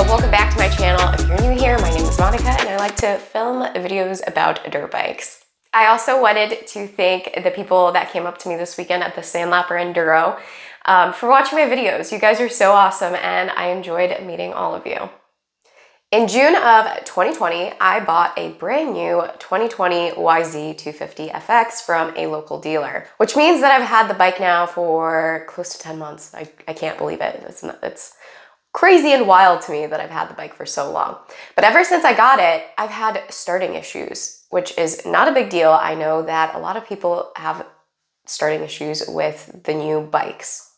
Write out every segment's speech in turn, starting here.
welcome back to my channel. If you're new here, my name is Monica and I like to film videos about dirt bikes. I also wanted to thank the people that came up to me this weekend at the Sandlapper Enduro for watching my videos. You guys are so awesome and I enjoyed meeting all of you. In June of 2020, I bought a brand new 2020 YZ250 FX from a local dealer, which means that I've had the bike now for close to 10 months. I can't believe it. It's crazy and wild to me that I've had the bike for so long. But ever since I got it, I've had starting issues, which is not a big deal. I know that a lot of people have starting issues with the new bikes.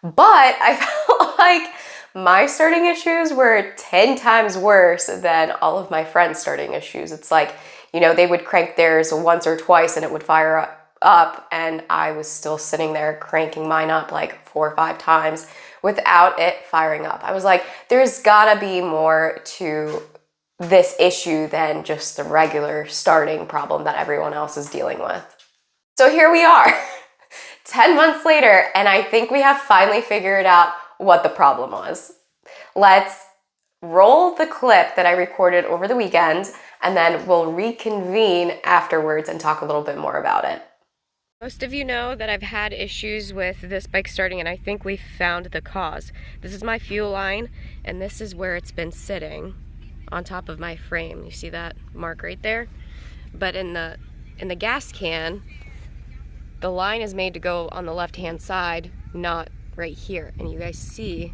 But I felt like my starting issues were 10 times worse than all of my friends' starting issues. It's like, you know, they would crank theirs once or twice and it would fire up, and I was still sitting there cranking mine up like 4 or 5 times without it firing up. I was like, there's gotta be more to this issue than just the regular starting problem that everyone else is dealing with. So here we are, 10 months later, and I think we have finally figured out what the problem was. Let's roll the clip that I recorded over the weekend, and then we'll reconvene afterwards and talk a little bit more about it. Most of you know that I've had issues with this bike starting, and I think we found the cause. This is my fuel line, and this is where it's been sitting on top of my frame. You see that mark right there? But in the gas can, the line is made to go on the left-hand side, not right here. And you guys see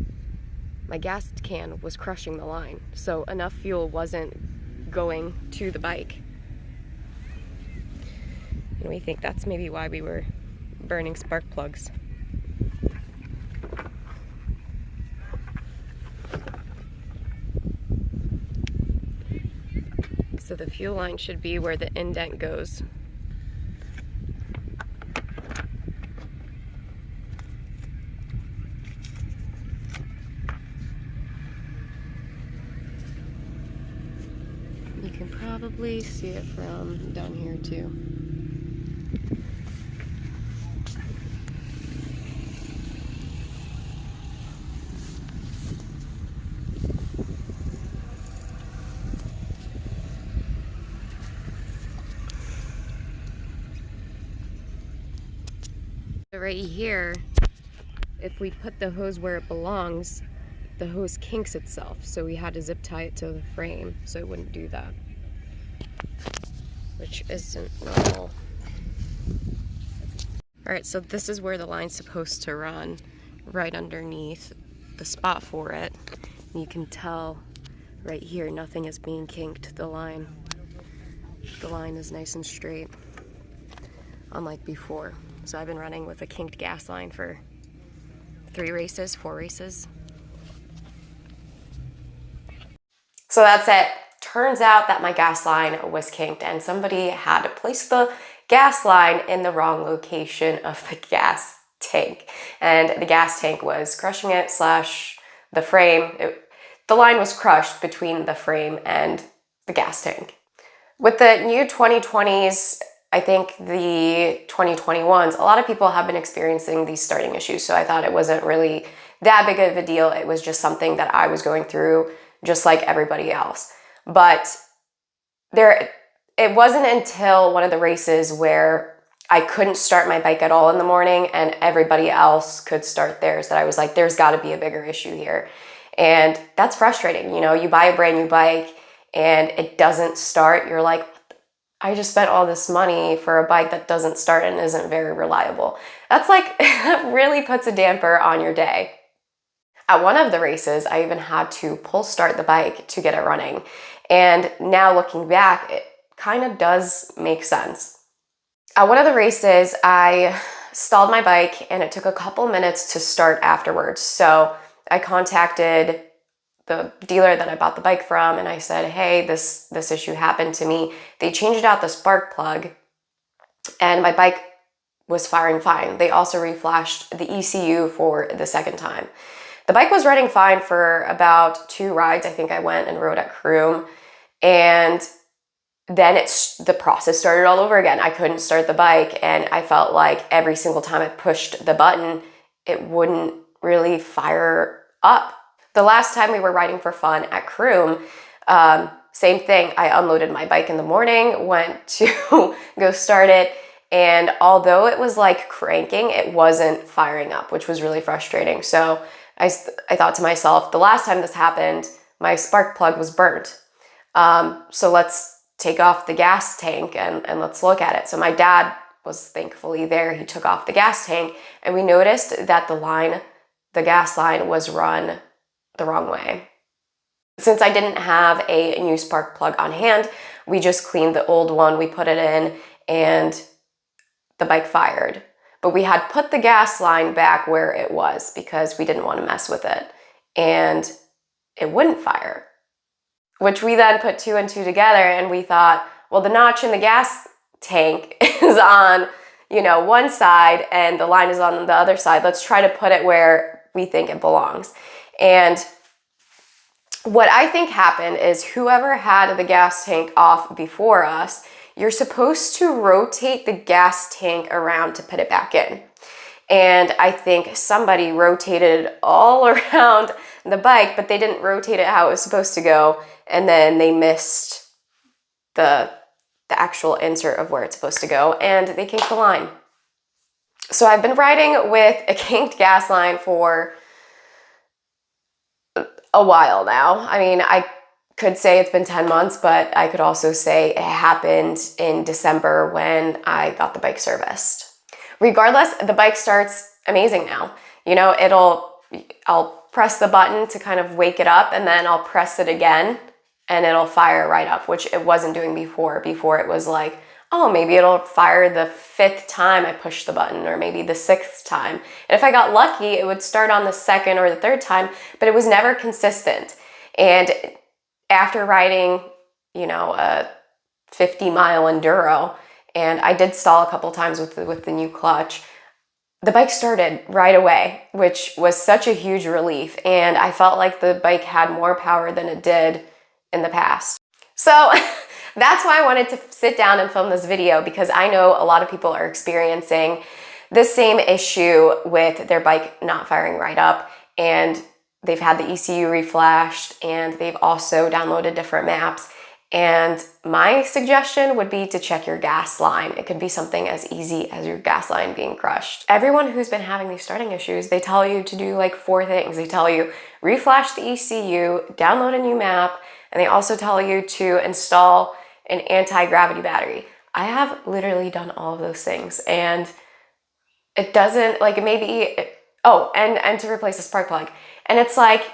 my gas can was crushing the line, so enough fuel wasn't going to the bike. And we think that's maybe why we were burning spark plugs. So the fuel line should be where the indent goes. You can probably see it from down here too. Right here, if we put the hose where it belongs, the hose kinks itself, so we had to zip tie it to the frame so it wouldn't do that, which isn't normal. Alright, so this is where the line's supposed to run, right underneath the spot for it. And you can tell right here nothing is being kinked. The line is nice and straight, unlike before. So I've been running with a kinked gas line for 4 races. So that's it. Turns out that my gas line was kinked and somebody had to place the gas line in the wrong location of the gas tank. And the gas tank was crushing it / the frame. The line was crushed between the frame and the gas tank. With the new 2020s, I think the 2021s, a lot of people have been experiencing these starting issues, so I thought it wasn't really that big of a deal. It was just something that I was going through just like everybody else. But it wasn't until one of the races where I couldn't start my bike at all in the morning and everybody else could start theirs that I was like, there's got to be a bigger issue here. And that's frustrating. You know, you buy a brand new bike and it doesn't start. You're like, I just spent all this money for a bike that doesn't start and isn't very reliable. That's like, that really puts a damper on your day. At one of the races, I even had to pull start the bike to get it running. And now looking back, it kind of does make sense. At one of the races, I stalled my bike and it took a couple minutes to start afterwards. So I contacted the dealer that I bought the bike from and I said, hey, this issue happened to me. They changed out the spark plug and my bike was firing fine. They also reflashed the ECU for the second time. The bike was running fine for about 2 rides. I think I went and rode at Croom, and then the process started all over again. I couldn't start the bike and I felt like every single time I pushed the button, it wouldn't really fire up. The last time we were riding for fun at Croom, same thing. I unloaded my bike in the morning, went to go start it, and although it was like cranking, it wasn't firing up, which was really frustrating. So I thought to myself, the last time this happened, my spark plug was burnt. So let's take off the gas tank and let's look at it. So my dad was thankfully there. He took off the gas tank, and we noticed that the gas line was run the wrong way. Since I didn't have a new spark plug on hand, we just cleaned the old one, we put it in, and the bike fired. But we had put the gas line back where it was because we didn't want to mess with it, and it wouldn't fire. Which we then put 2 and 2 together, and we thought, well, the notch in the gas tank is on, one side and the line is on the other side. Let's try to put it where we think it belongs. And what I think happened is whoever had the gas tank off before us, you're supposed to rotate the gas tank around to put it back in. And I think somebody rotated all around the bike, but they didn't rotate it how it was supposed to go. And then they missed the actual insert of where it's supposed to go, and they kinked the line. So I've been riding with a kinked gas line for a while now. I mean, I could say it's been 10 months, but I could also say it happened in December when I got the bike serviced. Regardless, the bike starts amazing now. I'll press the button to kind of wake it up, and then I'll press it again and it'll fire right up, which it wasn't doing before. Before it was like, oh, maybe it'll fire the 5th time I push the button, or maybe the 6th time. And if I got lucky, it would start on the 2nd or the 3rd time, but it was never consistent. And after riding, a 50-mile enduro, and I did stall a couple times with the new clutch, the bike started right away, which was such a huge relief. And I felt like the bike had more power than it did in the past. So that's why I wanted to sit down and film this video, because I know a lot of people are experiencing the same issue with their bike not firing right up, and they've had the ECU reflashed, and they've also downloaded different maps. And my suggestion would be to check your gas line. It could be something as easy as your gas line being crushed. Everyone who's been having these starting issues, they tell you to do like 4 things. They tell you reflash the ECU, download a new map, and they also tell you to install an anti-gravity battery. I have literally done all of those things, and it doesn't, like, and to replace the spark plug. And it's like,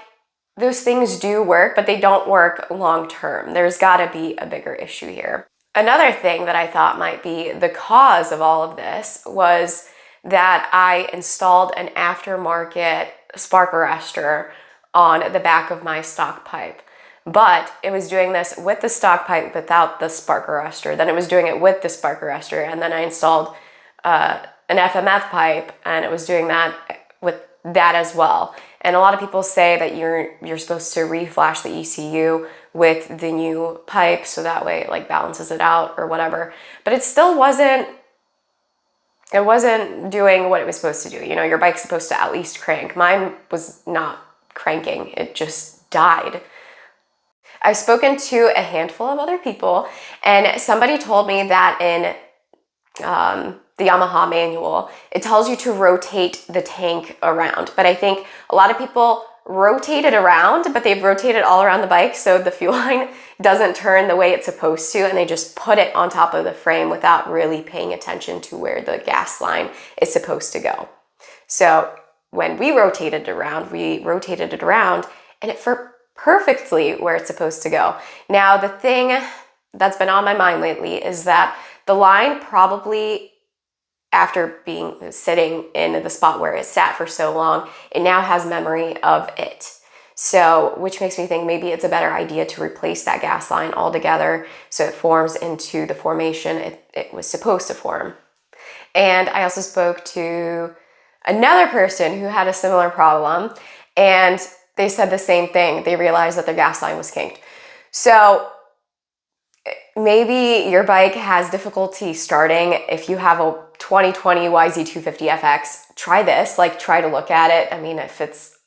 those things do work, but they don't work long term. There's gotta be a bigger issue here. Another thing that I thought might be the cause of all of this was that I installed an aftermarket spark arrestor on the back of my stock pipe. But it was doing this with the stock pipe without the spark arrestor. Then it was doing it with the spark arrestor. And then I installed an FMF pipe, and it was doing that with that as well. And a lot of people say that you're supposed to reflash the ECU with the new pipe, so that way it like balances it out or whatever. But it still wasn't doing what it was supposed to do. Your bike's supposed to at least crank. Mine was not cranking. It just died. I've spoken to a handful of other people, and somebody told me that in the Yamaha manual, it tells you to rotate the tank around. But I think a lot of people rotate it around, but they've rotated all around the bike, so the fuel line doesn't turn the way it's supposed to, and they just put it on top of the frame without really paying attention to where the gas line is supposed to go. So when we rotated it around, and it perfectly where it's supposed to go. Now, the thing that's been on my mind lately is that the line probably, after sitting in the spot where it sat for so long, it now has memory of it. So, which makes me think maybe it's a better idea to replace that gas line altogether so it forms into the formation it was supposed to form. And I also spoke to another person who had a similar problem, and they said the same thing. They realized that their gas line was kinked. So maybe your bike has difficulty starting. If you have a 2020 YZ250FX, try this, try to look at it. I mean, if it's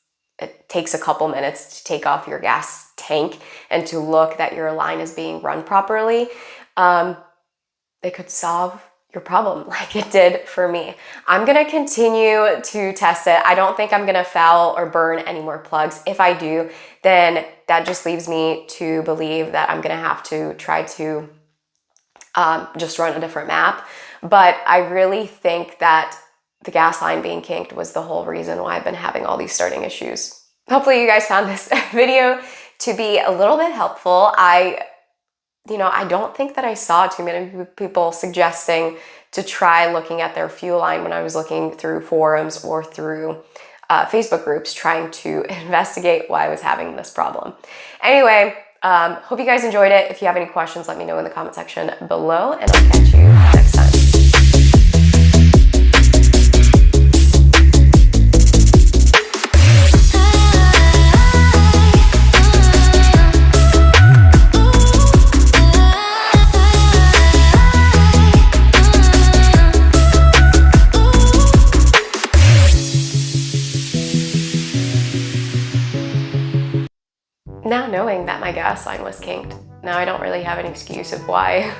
it takes a couple minutes to take off your gas tank and to look that your line is being run properly, it could solve your problem like it did for me. I'm gonna continue to test it. I don't think I'm gonna foul or burn any more plugs. If I do, then that just leaves me to believe that I'm gonna have to try to just run a different map. But I really think that the gas line being kinked was the whole reason why I've been having all these starting issues. Hopefully you guys found this video to be a little bit helpful. I don't think that I saw too many people suggesting to try looking at their fuel line when I was looking through forums or through Facebook groups trying to investigate why I was having this problem. Anyway, hope you guys enjoyed it. If you have any questions, let me know in the comment section below, and I'll catch you next time. Now knowing that my gas line was kinked, now I don't really have an excuse of why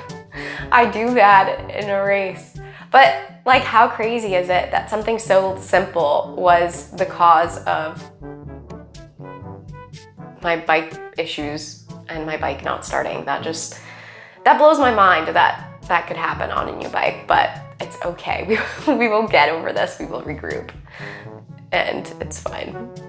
I do that in a race. But like, how crazy is it that something so simple was the cause of my bike issues and my bike not starting? That blows my mind that could happen on a new bike, but it's okay. We will get over this, we will regroup, and it's fine.